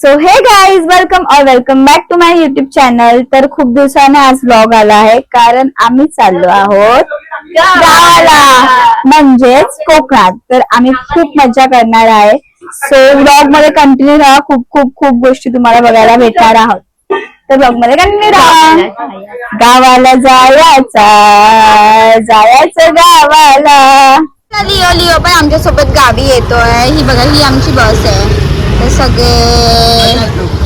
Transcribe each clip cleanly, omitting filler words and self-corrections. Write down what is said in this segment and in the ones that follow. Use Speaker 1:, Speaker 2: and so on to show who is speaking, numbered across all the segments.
Speaker 1: So hey guys welcome back to my YouTube channel. तर खूप दिवसाने आज ब्लॉग आला आहे कारण आम्ही चाललो आहोत गावाला म्हणजेच कोकणात. तर आम्ही खूप मजा करणार आहे. सो ब्लॉग मध्ये कंटिन्यू राहा. खूप खूप खूप गोष्टी तुम्हाला बघायला भेटणार आहोत. तर ब्लॉग मध्ये कंटिन्यू राहा. गावाला जायचं गावाला. लिओ पण आमच्या सोबत गावी येतोय. ही बघा, ही आमची बस आहे. तर सगळे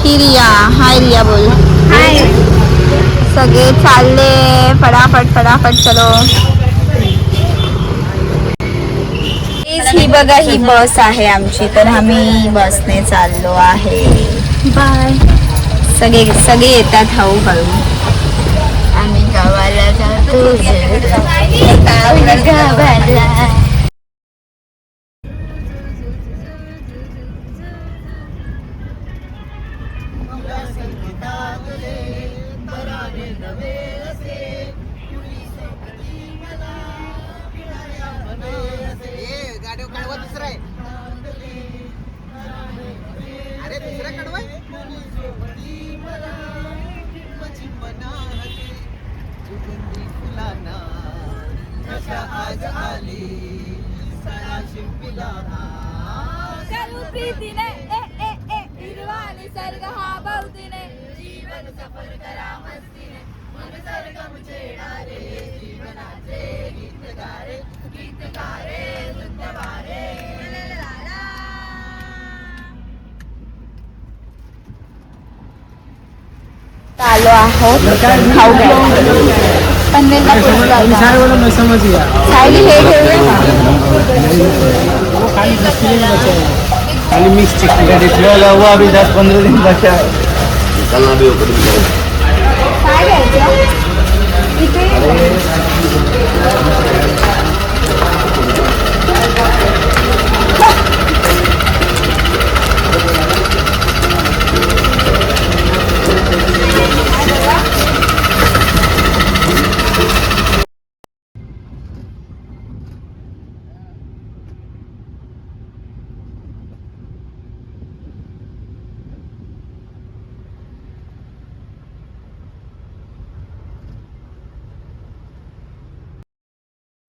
Speaker 1: ही रिया, हाय रिया बोल हाय. सगळे चालले फटाफट चलो. ही बघा, ही बस आहे आमची. तर आम्ही बसने चाललो आहे. बाय. सगळे येतात हळूहळू. आम्ही गावाला जातो गावाला. आज आली सया शिंपीला करू प्रीतीने हिरवा निसर्ग हा भवतीने जीवन सफर करा मस्तीने मन सरगम छेडारे जीवनाचे गीत गारे सुंदवारे. आलो आहोत खाऊ घ्यायला. पनवेलला
Speaker 2: खाली मिक्स चिकन का दिखला हुआ अभी 10-15 दिन बचा है. निकलना भी होगा.
Speaker 1: काय घ्यायचं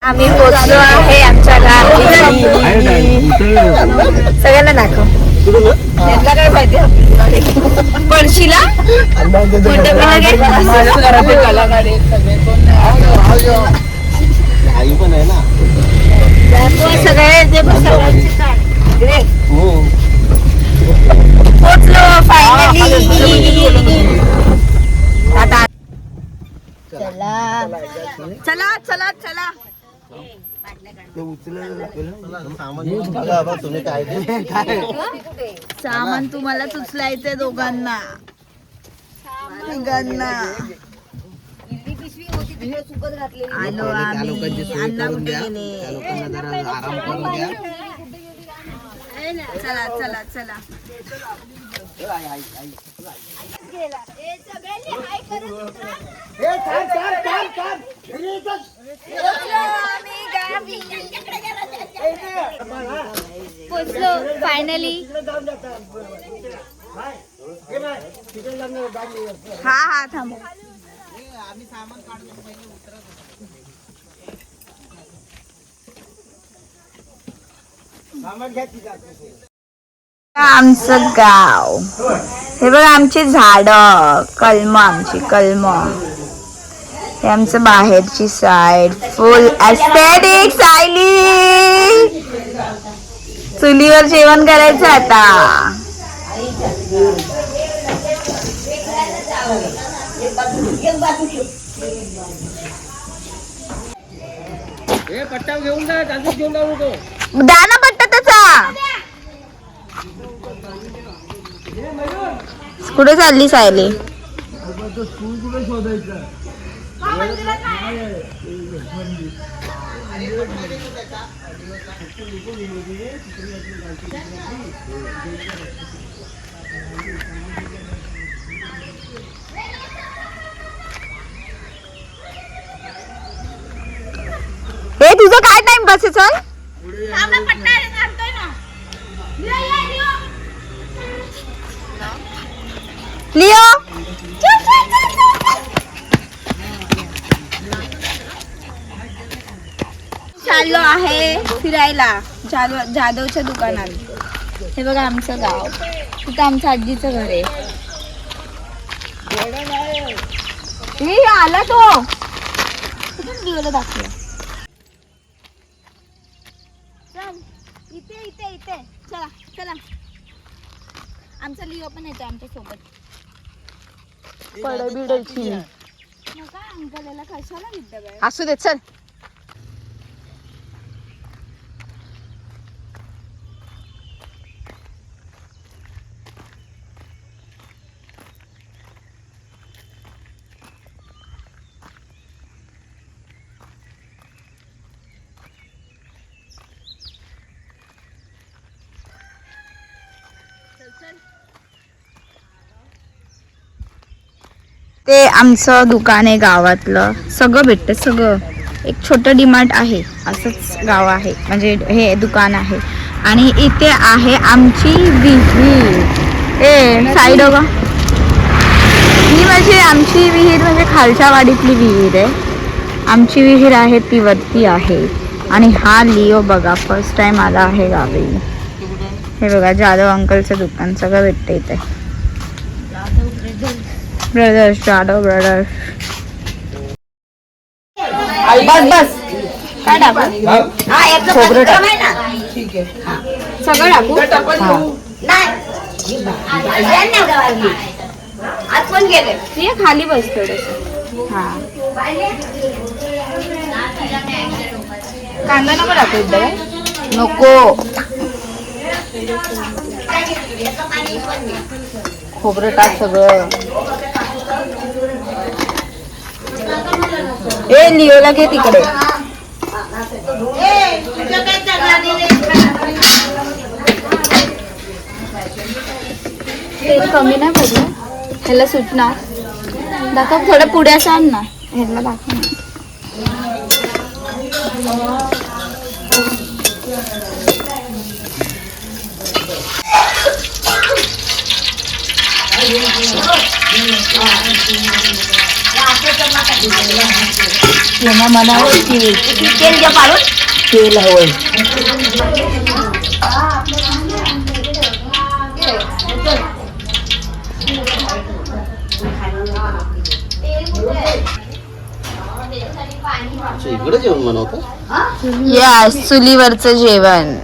Speaker 1: आम्ही पोहोचलो आहे आमच्या गावी. सगळ्यांना दाखव. काय पाहिजे पळशीला सगळे पोहोचलो फायनली. चला चला चला. सामान तुम्हाला उचलायचंय दोघांना तिघांना. आलो आम्ही. अण्णा कुठे गेले? चला चला चला. पोचलो फायनली. हा थांबो. आमचं गाव हे बघा. आमची झाड कलम, आमची कलम. हे आमचं बाहेरची साईड फुल एस्थेटिक. सायली चुलीवर जेवण करायचं आता.
Speaker 2: पट्टा घेऊन जा. घेऊन जाऊ नको.
Speaker 1: दाना पट्टा त्याचा. कुठे चालली सायली? हे तुझं काय टाइम बस चल. लिओ चाललो आहे फिरायला जाधवच्या दुकानात. हे बघा आमचं गाव, तिथं आमच्या आजीचं घर आहे. हे आला तो कुठून दाखव. चल इथे इथे इथे चला चला. आमचा लिओ पण येतो आमच्या सोबत.
Speaker 3: पडबिडायची
Speaker 1: नका अंकल याला कशाला विद्या बाय.
Speaker 3: असू दे चल.
Speaker 1: ते आमचं दुकान आहे गावातलं. सगळं भेटतं सगळं. एक छोटं डीमार्ट आहे, असंच गाव आहे, म्हणजे हे दुकान आहे. आणि इथे आहे आमची विहीर. ए साईड बघा, ही म्हणजे आमची विहीर, म्हणजे खालच्या वाडीतली विहीर आहे. आमची विहीर आहे ती वरती आहे. आणि हा लिओ बघा फर्स्ट टाइम आला आहे गावी. हे बघा जाधव अंकलचं दुकान, सगळं भेटतं इथे. Brothers, Jadhav brothers. बस बस काय टाकू? खोबरं टाक. सगळं टाकू. हे खाली बस थोडं. हा कांदा नको टाकू इथं. नको, खोबरं टाक सगळं. ए लिओला घे तिकडे. तेल कमी नाही पडलं ह्याला सुटणार. दाखव थोडं पुढे सांग ना ह्याला दाखव ना. मला तेल घ्या पाडून. तेल हवंय.
Speaker 2: इकडे जेवण बनवतो.
Speaker 1: यस, चुलीवरचं जेवण.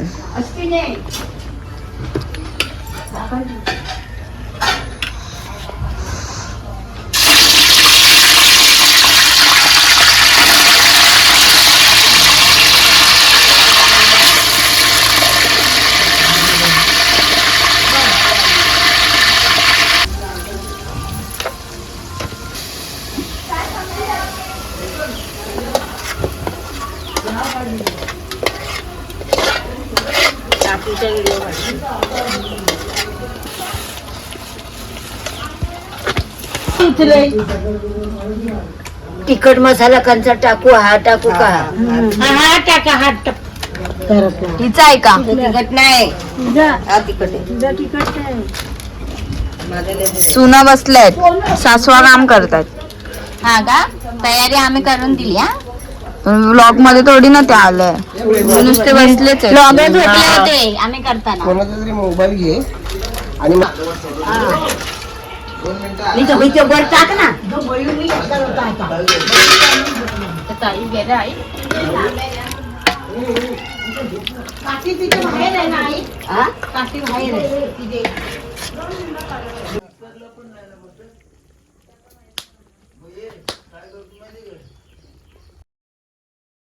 Speaker 3: तिखट मसाला कंचा टाकू, हा टाकू का? हा टाका, हा
Speaker 1: हिचा आहे का?
Speaker 3: तिखट नाही, हा तिखट आहे.
Speaker 1: सुना बसल्यात, सासवा काम करतात. हा का? तयारी आम्ही करून दिली. हा व्लॉग मध्ये थोडी ना ते आलंय, नुसते बसलेच. व्लॉग होते आम्ही करताना.
Speaker 2: कोणाचा तरी मोबाईल घे आणि
Speaker 3: वर टाक ना.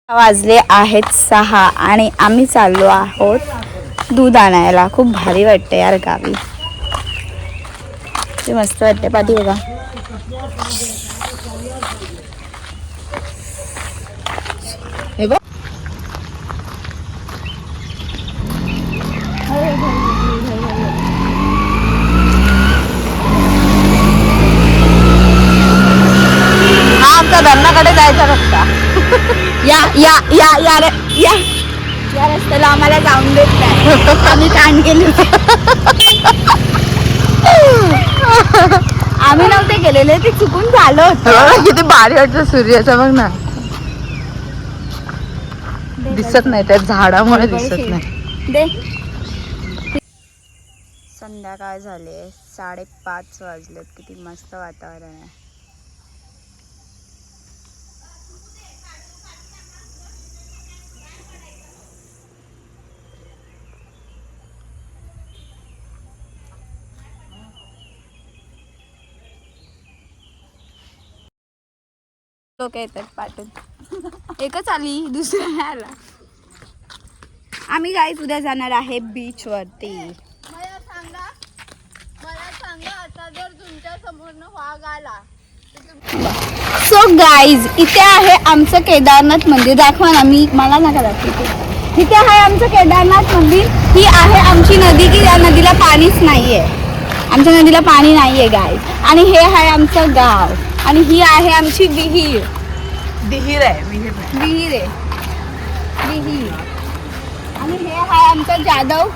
Speaker 1: वाजले आहेत 6 आणि आम्ही चाललो आहोत दूध आणायला. खूप भारी वाटते यार गावी, ते मस्त वाटते. पाठी बघा, हे बघ. हा आमचा धरणाकडे जायचा रस्ता. या या या या रे या या रस्त्याला आम्हाला जाऊन देत नाही. आम्ही कांड केली. केलेलं ते चुकून झालं होतं.
Speaker 4: किती भारी वाटतं सूर्याचं बघ ना. दिसत नाही त्या झाडामुळे दिसत नाही.
Speaker 1: दे. संध्याकाळ झाले 5:30 वाजलेत. किती मस्त वातावरण आहे. लोक येतात पाठून. एकच आली, दुसऱ्या नाही आला. आम्ही गाईज उद्या जाणार आहे बीच वरती.
Speaker 4: मला सांगा आता जर तुमच्या समोरनं वाघ आला.
Speaker 1: सो गाईज इथे आहे आमचं केदारनाथ मंदिर. दाखवा ना. मला नका दाखवते. इथे आहे आमचं केदारनाथ मंदिर. ही आहे आमची नदी की या नदीला पाणीच नाहीये. आमच्या नदीला पाणी नाहीये गाईज. आणि हे आहे आमचं गाव. आणि ही आहे आमची विहीर.
Speaker 4: विहीर आहे.
Speaker 1: विहीर आहे. विहीर. आणि हे आहे आमचं जाधव.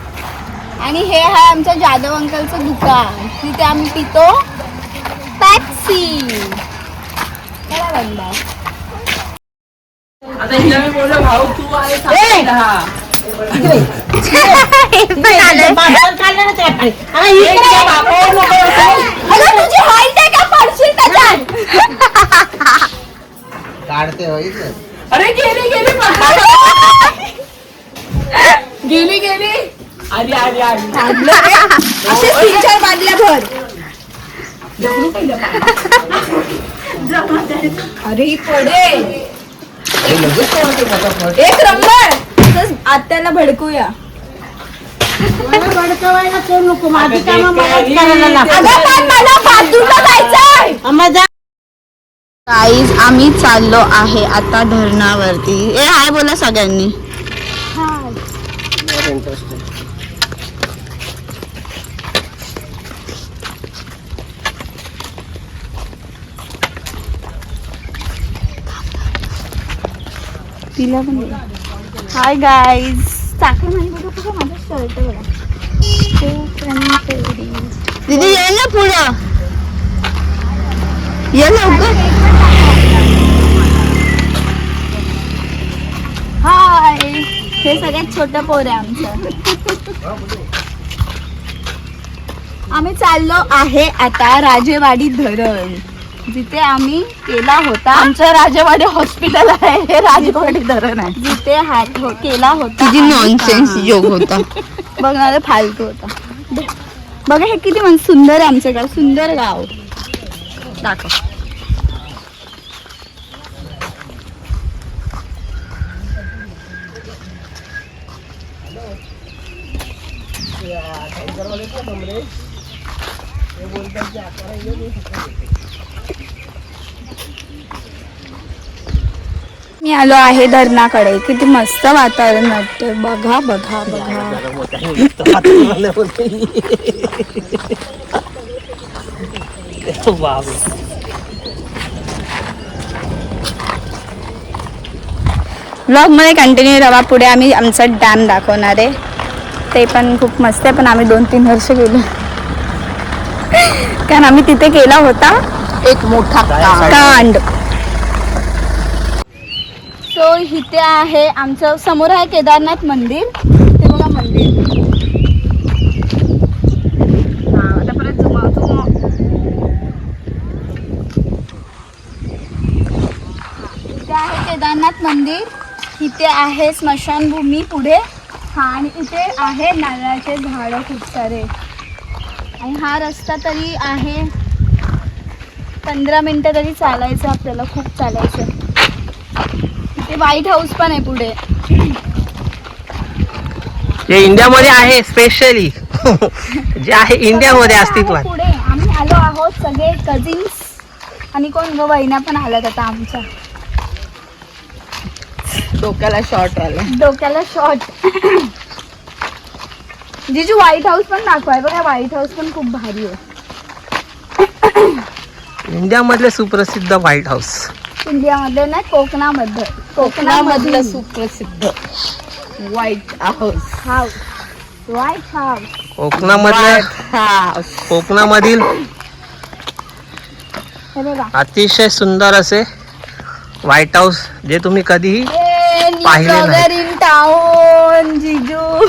Speaker 1: आणि हे आहे आमचं जाधव अंकलचं दुकान. तिथे आम्ही पितो टॅक्सी.
Speaker 4: आता हिला मी बोललो भाऊ तू आहे
Speaker 1: तुझी हाईट आहे का पडशील त्याच्यात.
Speaker 2: काढते
Speaker 4: अरे गेली गेली आली
Speaker 1: असे 3-4 बादल्या भर. अरे ही पडे. एक नंबर. आत्याला भडकूया. गाईज आम्ही चाललो आहे आता धरणावरती. हाय बोला सगळ्यांनी. तिला पण हाय गाईज. साखर नाही बघा माझा शर्ट बघा. दीदी ये ना पुढं. ये लवकर. हाय. हे सगळ्यात छोटं पोर आहे आमचं. आम्ही चाललो आहे आता राजेवाडी धरण. जिथे आम्ही केला होता.
Speaker 4: आमचं राजेवाडी हॉस्पिटल आहे. हे राजेवाडी धरण आहे.
Speaker 1: जिथे केला होता.
Speaker 4: किती नॉनसेन्स योग होता.
Speaker 1: बघणार फालतू होता. बघा हे किती सुंदर आहे आमचं गाव. सुंदर गाव. दाखव. मी आलो आहे धरणाकडे. किती मस्त वातावरण वाटतंय. बघा बघा बघा. व्लॉग मध्ये कंटिन्यू राहा. पुढे आम्ही आमचा डॅम दाखवणार आहे. ते पण खूप मस्त आहे. पण आम्ही 2-3 वर्ष गेलो कारण आम्ही तिथे केला होता
Speaker 4: एक मोठा
Speaker 1: कांड. सो इथे आहे आमचं. समोर आहे केदारनाथ मंदिर. ते बघा मंदिर. आता परत इथे आहे केदारनाथ मंदिर. इथे आहे स्मशानभूमी पुढे. आणि इथे आहे नारळाचे झाडं खूप सारे. आणि हा रस्ता तरी आहे 15 मिनिटं तरी चालायचं आपल्याला. खूप चालायचं. ते व्हाईट हाऊस पण आहे पुढे.
Speaker 5: जे इंडियामध्ये आहे स्पेशली जे आहे इंडियामध्ये अस्तित्वात.
Speaker 1: पुढे आम्ही आलो आहोत सगळे कझिन्स. आणि कोण ग वहिना पण आल्यात आता आमच्या.
Speaker 4: डोक्याला शॉर्ट आला.
Speaker 1: डोक्याला शॉर्ट. जिजू व्हाईट हाऊस पण दाखवाय बघा. व्हाईट हाऊस पण खूप भारी आहे.
Speaker 5: इंडियामधले सुप्रसिद्ध व्हाईट हाऊस.
Speaker 1: इंडियामध्ये नाही कोकणामध्ये.
Speaker 4: कोकणामधलं सुप्रसिद्ध White House.
Speaker 1: House. White House.
Speaker 5: कोकणामधले कोकणामधील
Speaker 1: हे बघा
Speaker 5: अतिशय सुंदर असे व्हाईट हाऊस जे तुम्ही कधीही पाहिले नाही.
Speaker 1: In town जिजू